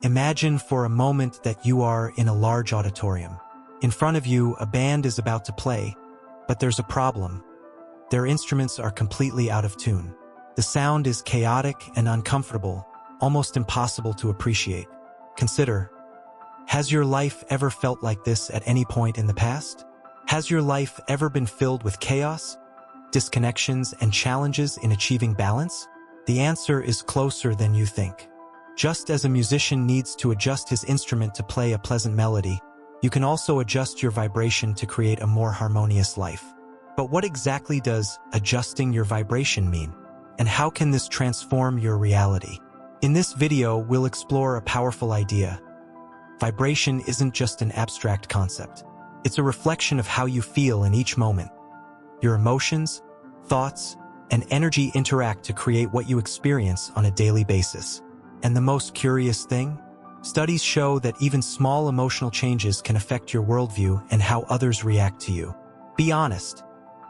Imagine for a moment that you are in a large auditorium. In front of you, a band is about to play, but there's a problem. Their instruments are completely out of tune. The sound is chaotic and uncomfortable, almost impossible to appreciate. Consider, has your life ever felt like this at any point in the past? Has your life ever been filled with chaos, disconnections, and challenges in achieving balance? The answer is closer than you think. Just as a musician needs to adjust his instrument to play a pleasant melody, you can also adjust your vibration to create a more harmonious life. But what exactly does adjusting your vibration mean? And how can this transform your reality? In this video, we'll explore a powerful idea. Vibration isn't just an abstract concept. It's a reflection of how you feel in each moment. Your emotions, thoughts, and energy interact to create what you experience on a daily basis. And the most curious thing? Studies show that even small emotional changes can affect your worldview and how others react to you. Be honest.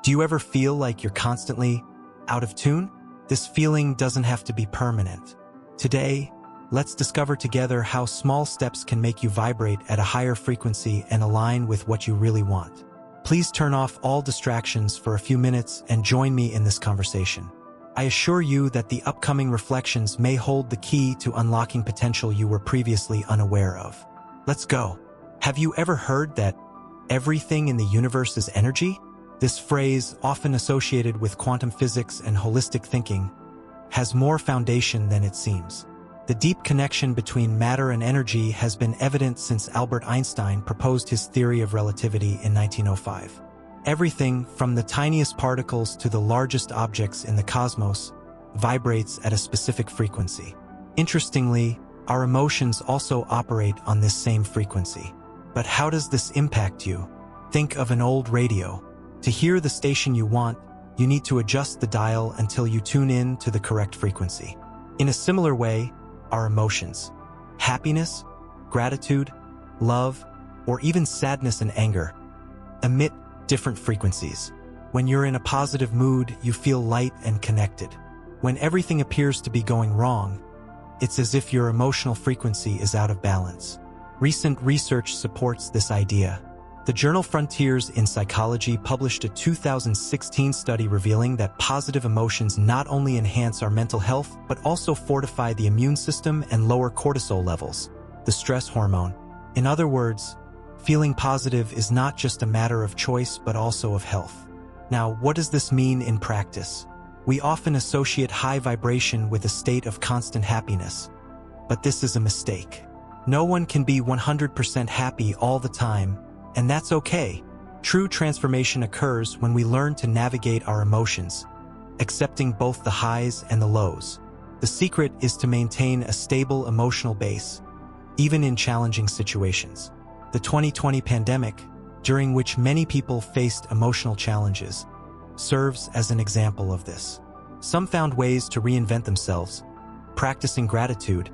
Do you ever feel like you're constantly out of tune? This feeling doesn't have to be permanent. Today, let's discover together how small steps can make you vibrate at a higher frequency and align with what you really want. Please turn off all distractions for a few minutes and join me in this conversation. I assure you that the upcoming reflections may hold the key to unlocking potential you were previously unaware of. Let's go. Have you ever heard that everything in the universe is energy? This phrase, often associated with quantum physics and holistic thinking, has more foundation than it seems. The deep connection between matter and energy has been evident since Albert Einstein proposed his theory of relativity in 1905. Everything, from the tiniest particles to the largest objects in the cosmos, vibrates at a specific frequency. Interestingly, our emotions also operate on this same frequency. But how does this impact you? Think of an old radio. To hear the station you want, you need to adjust the dial until you tune in to the correct frequency. In a similar way, our emotions, happiness, gratitude, love, or even sadness and anger, emit different frequencies. When you're in a positive mood, you feel light and connected. When everything appears to be going wrong, it's as if your emotional frequency is out of balance. Recent research supports this idea. The journal Frontiers in Psychology published a 2016 study revealing that positive emotions not only enhance our mental health, but also fortify the immune system and lower cortisol levels, the stress hormone. In other words, feeling positive is not just a matter of choice, but also of health. Now, what does this mean in practice? We often associate high vibration with a state of constant happiness, but this is a mistake. No one can be 100% happy all the time, and that's okay. True transformation occurs when we learn to navigate our emotions, accepting both the highs and the lows. The secret is to maintain a stable emotional base, even in challenging situations. The 2020 pandemic, during which many people faced emotional challenges, serves as an example of this. Some found ways to reinvent themselves, practicing gratitude,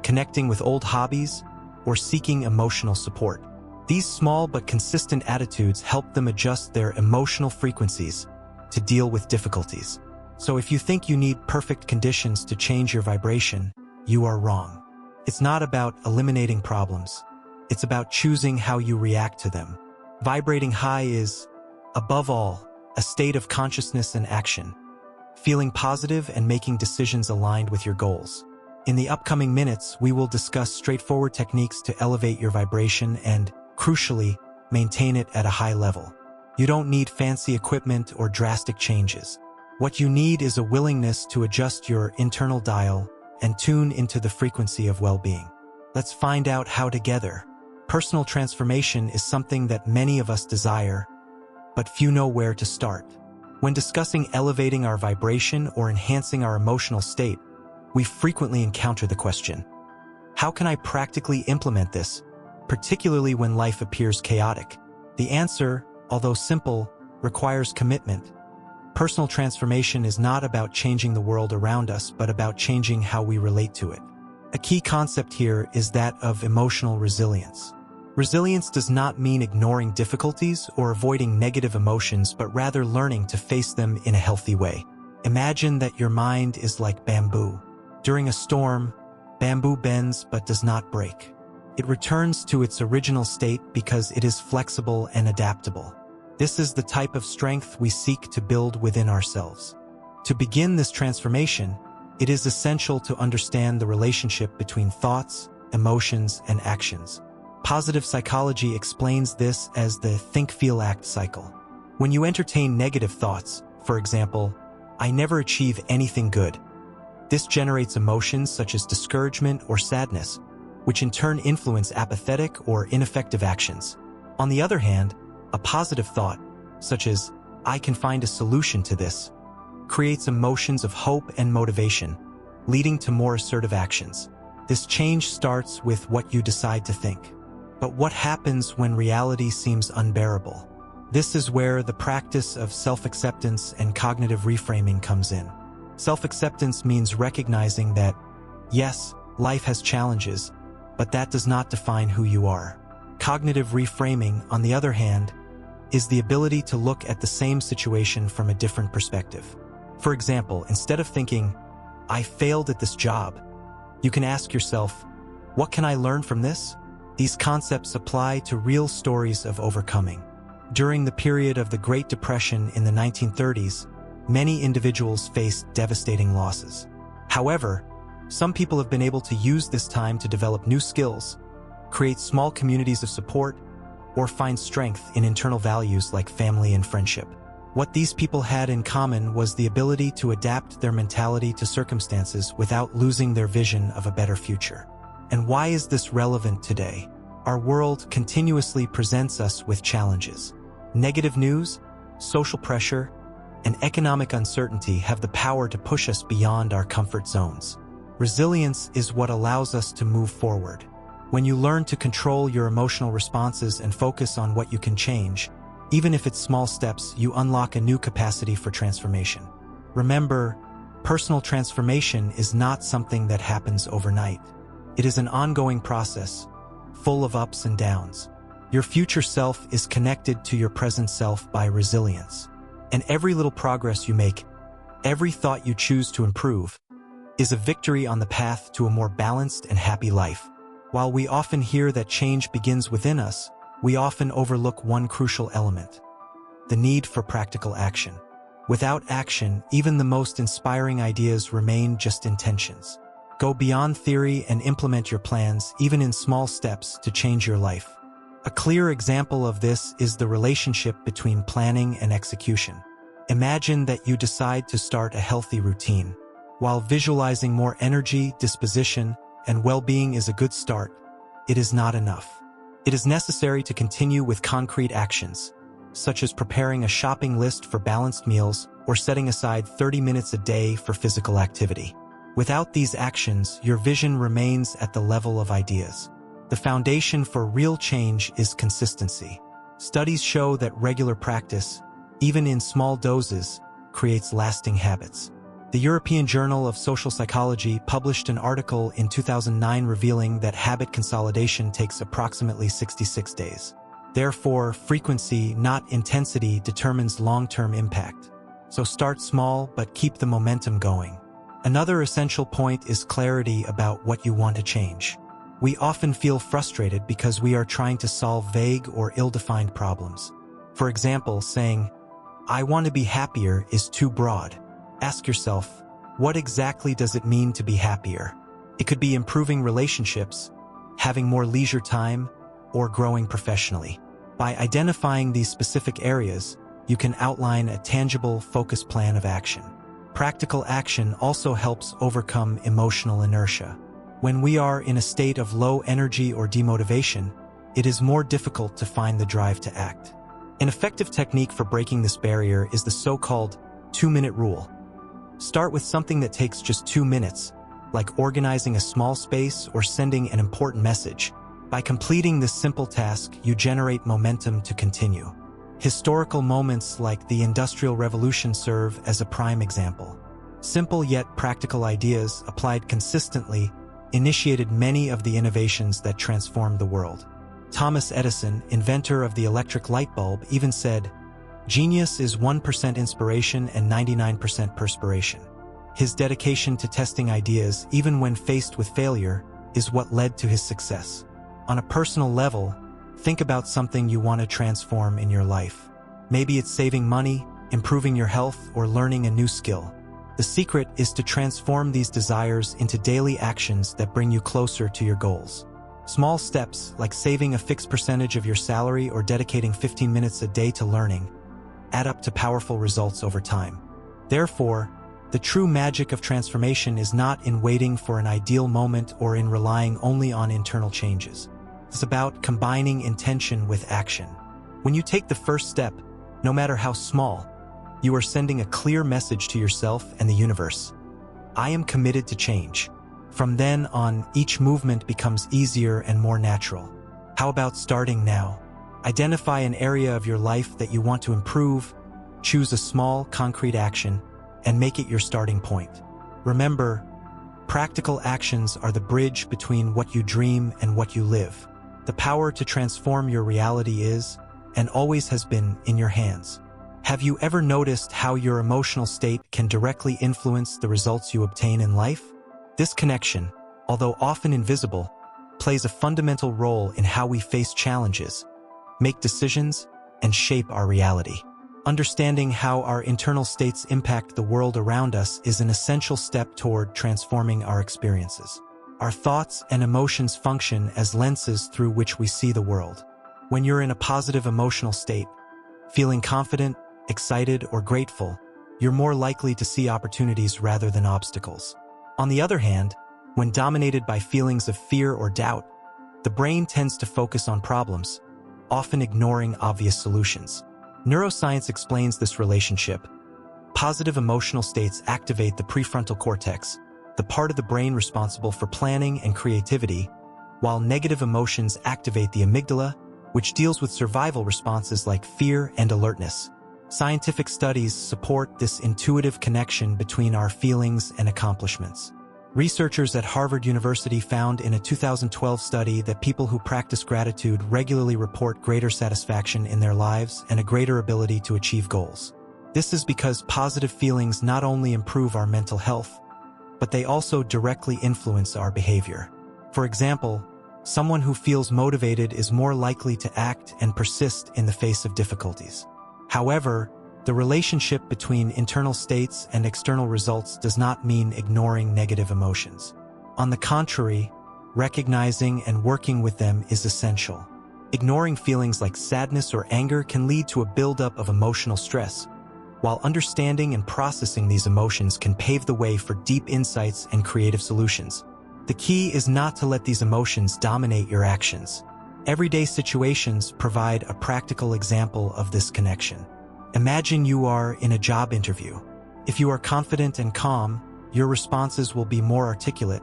connecting with old hobbies, or seeking emotional support. These small but consistent attitudes help them adjust their emotional frequencies to deal with difficulties. So if you think you need perfect conditions to change your vibration, you are wrong. It's not about eliminating problems. It's about choosing how you react to them. Vibrating high is, above all, a state of consciousness and action, feeling positive and making decisions aligned with your goals. In the upcoming minutes, we will discuss straightforward techniques to elevate your vibration and, crucially, maintain it at a high level. You don't need fancy equipment or drastic changes. What you need is a willingness to adjust your internal dial and tune into the frequency of well-being. Let's find out how together. Personal transformation is something that many of us desire, but few know where to start. When discussing elevating our vibration or enhancing our emotional state, we frequently encounter the question, how can I practically implement this, particularly when life appears chaotic? The answer, although simple, requires commitment. Personal transformation is not about changing the world around us, but about changing how we relate to it. A key concept here is that of emotional resilience. Resilience does not mean ignoring difficulties or avoiding negative emotions, but rather learning to face them in a healthy way. Imagine that your mind is like bamboo. During a storm, Bamboo bends but does not break. It returns to its original state because it is flexible and adaptable. This is the type of strength we seek to build within ourselves. To begin this transformation, it is essential to understand the relationship between thoughts, emotions, and actions. Positive psychology explains this as the think, feel, act cycle. When you entertain negative thoughts, for example, "I never achieve anything good," this generates emotions such as discouragement or sadness, which in turn influence apathetic or ineffective actions. On the other hand, a positive thought, such as "I can find a solution to this," creates emotions of hope and motivation, leading to more assertive actions. This change starts with what you decide to think. But what happens when reality seems unbearable? This is where the practice of self-acceptance and cognitive reframing comes in. Self-acceptance means recognizing that, yes, life has challenges, but that does not define who you are. Cognitive reframing, on the other hand, is the ability to look at the same situation from a different perspective. For example, instead of thinking, "I failed at this job," you can ask yourself, "What can I learn from this?" These concepts apply to real stories of overcoming. During the period of the Great Depression in the 1930s, many individuals faced devastating losses. However, some people have been able to use this time to develop new skills, create small communities of support, or find strength in internal values like family and friendship. What these people had in common was the ability to adapt their mentality to circumstances without losing their vision of a better future. And why is this relevant today? Our world continuously presents us with challenges. Negative news, social pressure, and economic uncertainty have the power to push us beyond our comfort zones. Resilience is what allows us to move forward. When you learn to control your emotional responses and focus on what you can change, even if it's small steps, you unlock a new capacity for transformation. Remember, personal transformation is not something that happens overnight. It is an ongoing process, full of ups and downs. Your future self is connected to your present self by resilience. And every little progress you make, every thought you choose to improve, is a victory on the path to a more balanced and happy life. While we often hear that change begins within us, we often overlook one crucial element: the need for practical action. Without action, even the most inspiring ideas remain just intentions. Go beyond theory and implement your plans, even in small steps, to change your life. A clear example of this is the relationship between planning and execution. Imagine that you decide to start a healthy routine. While visualizing more energy, disposition, and well-being is a good start, it is not enough. It is necessary to continue with concrete actions, such as preparing a shopping list for balanced meals or setting aside 30 minutes a day for physical activity. Without these actions, your vision remains at the level of ideas. The foundation for real change is consistency. Studies show that regular practice, even in small doses, creates lasting habits. The European Journal of Social Psychology published an article in 2009 revealing that habit consolidation takes approximately 66 days. Therefore, frequency, not intensity, determines long-term impact. So start small, but keep the momentum going. Another essential point is clarity about what you want to change. We often feel frustrated because we are trying to solve vague or ill-defined problems. For example, saying, "I want to be happier" is too broad. Ask yourself, what exactly does it mean to be happier? It could be improving relationships, having more leisure time, or growing professionally. By identifying these specific areas, you can outline a tangible, focused plan of action. Practical action also helps overcome emotional inertia. When we are in a state of low energy or demotivation, it is more difficult to find the drive to act. An effective technique for breaking this barrier is the so-called 2-minute rule. Start with something that takes just 2 minutes, like organizing a small space or sending an important message. By completing this simple task, you generate momentum to continue. Historical moments like the Industrial Revolution serve as a prime example. Simple yet practical ideas applied consistently initiated many of the innovations that transformed the world. Thomas Edison, inventor of the electric light bulb, even said, "Genius is 1% inspiration and 99% perspiration." His dedication to testing ideas, even when faced with failure, is what led to his success. On a personal level, think about something you want to transform in your life. Maybe it's saving money, improving your health, or learning a new skill. The secret is to transform these desires into daily actions that bring you closer to your goals. Small steps, like saving a fixed percentage of your salary or dedicating 15 minutes a day to learning, add up to powerful results over time. Therefore, the true magic of transformation is not in waiting for an ideal moment or in relying only on internal changes. It's about combining intention with action. When you take the first step, no matter how small, you are sending a clear message to yourself and the universe. I am committed to change. From then on, each movement becomes easier and more natural. How about starting now? Identify an area of your life that you want to improve, choose a small, concrete action, and make it your starting point. Remember, practical actions are the bridge between what you dream and what you live. The power to transform your reality is, and always has been, in your hands. Have you ever noticed how your emotional state can directly influence the results you obtain in life? This connection, although often invisible, plays a fundamental role in how we face challenges, make decisions, and shape our reality. Understanding how our internal states impact the world around us is an essential step toward transforming our experiences. Our thoughts and emotions function as lenses through which we see the world. When you're in a positive emotional state, feeling confident, excited, or grateful, you're more likely to see opportunities rather than obstacles. On the other hand, when dominated by feelings of fear or doubt, the brain tends to focus on problems, often ignoring obvious solutions. Neuroscience explains this relationship. Positive emotional states activate the prefrontal cortex, the part of the brain responsible for planning and creativity, while negative emotions activate the amygdala, which deals with survival responses like fear and alertness. Scientific studies support this intuitive connection between our feelings and accomplishments. Researchers at Harvard University found in a 2012 study that people who practice gratitude regularly report greater satisfaction in their lives and a greater ability to achieve goals. This is because positive feelings not only improve our mental health, but they also directly influence our behavior. For example, someone who feels motivated is more likely to act and persist in the face of difficulties. However, the relationship between internal states and external results does not mean ignoring negative emotions. On the contrary, recognizing and working with them is essential. Ignoring feelings like sadness or anger can lead to a buildup of emotional stress, while understanding and processing these emotions can pave the way for deep insights and creative solutions. The key is not to let these emotions dominate your actions. Everyday situations provide a practical example of this connection. Imagine you are in a job interview. If you are confident and calm, your responses will be more articulate,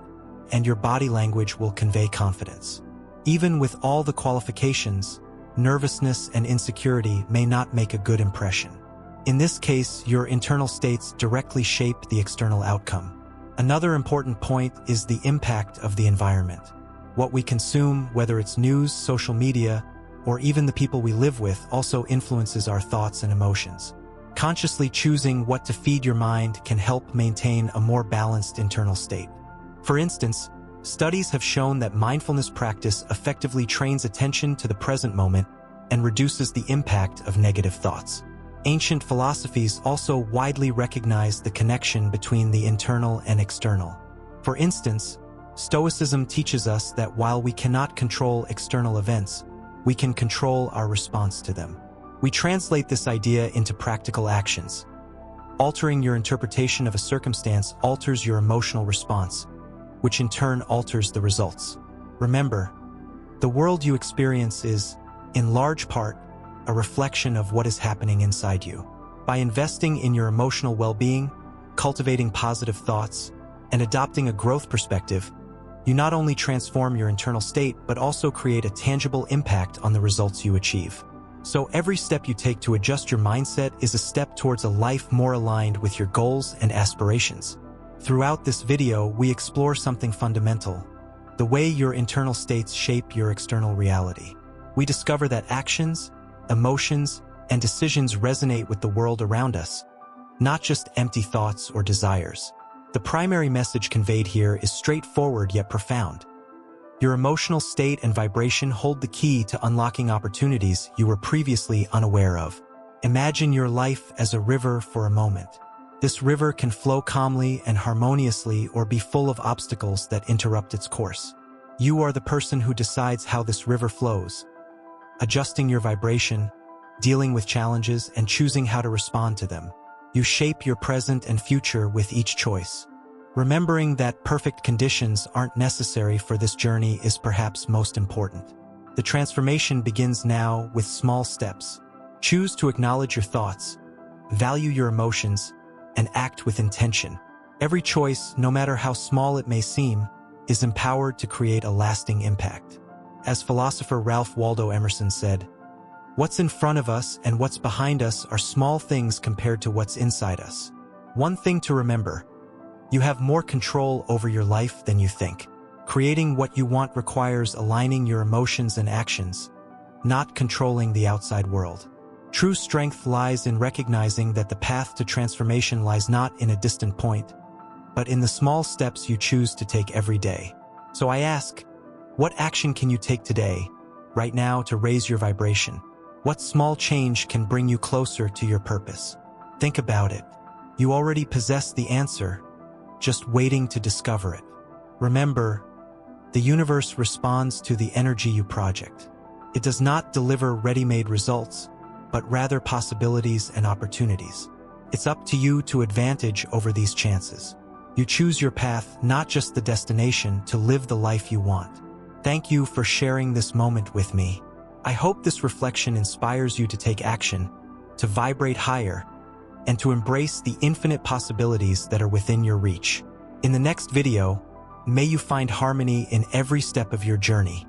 and your body language will convey confidence. Even with all the qualifications, nervousness and insecurity may not make a good impression. In this case, your internal states directly shape the external outcome. Another important point is the impact of the environment. What we consume, whether it's news, social media, or even the people we live with, also influences our thoughts and emotions. Consciously choosing what to feed your mind can help maintain a more balanced internal state. For instance, studies have shown that mindfulness practice effectively trains attention to the present moment and reduces the impact of negative thoughts. Ancient philosophies also widely recognize the connection between the internal and external. For instance, Stoicism teaches us that while we cannot control external events, we can control our response to them. We translate this idea into practical actions. Altering your interpretation of a circumstance alters your emotional response, which in turn alters the results. Remember, the world you experience is, in large part, a reflection of what is happening inside you. By investing in your emotional well-being, cultivating positive thoughts, and adopting a growth perspective, you not only transform your internal state, but also create a tangible impact on the results you achieve. So every step you take to adjust your mindset is a step towards a life more aligned with your goals and aspirations. Throughout this video, we explore something fundamental: the way your internal states shape your external reality. We discover that actions, emotions, and decisions resonate with the world around us, not just empty thoughts or desires. The primary message conveyed here is straightforward yet profound. Your emotional state and vibration hold the key to unlocking opportunities you were previously unaware of. Imagine your life as a river for a moment. This river can flow calmly and harmoniously or be full of obstacles that interrupt its course. You are the person who decides how this river flows, adjusting your vibration, dealing with challenges, and choosing how to respond to them. You shape your present and future with each choice. Remembering that perfect conditions aren't necessary for this journey is perhaps most important. The transformation begins now with small steps. Choose to acknowledge your thoughts, value your emotions, and act with intention. Every choice, no matter how small it may seem, is empowered to create a lasting impact. As philosopher Ralph Waldo Emerson said, "What's in front of us and what's behind us are small things compared to what's inside us." One thing to remember: you have more control over your life than you think. Creating what you want requires aligning your emotions and actions, not controlling the outside world. True strength lies in recognizing that the path to transformation lies not in a distant point, but in the small steps you choose to take every day. So I ask, what action can you take today, right now, to raise your vibration? What small change can bring you closer to your purpose? Think about it. You already possess the answer, just waiting to discover it. Remember, the universe responds to the energy you project. It does not deliver ready-made results, but rather possibilities and opportunities. It's up to you to advantage over these chances. You choose your path, not just the destination, to live the life you want. Thank you for sharing this moment with me. I hope this reflection inspires you to take action, to vibrate higher, and to embrace the infinite possibilities that are within your reach. In the next video, may you find harmony in every step of your journey.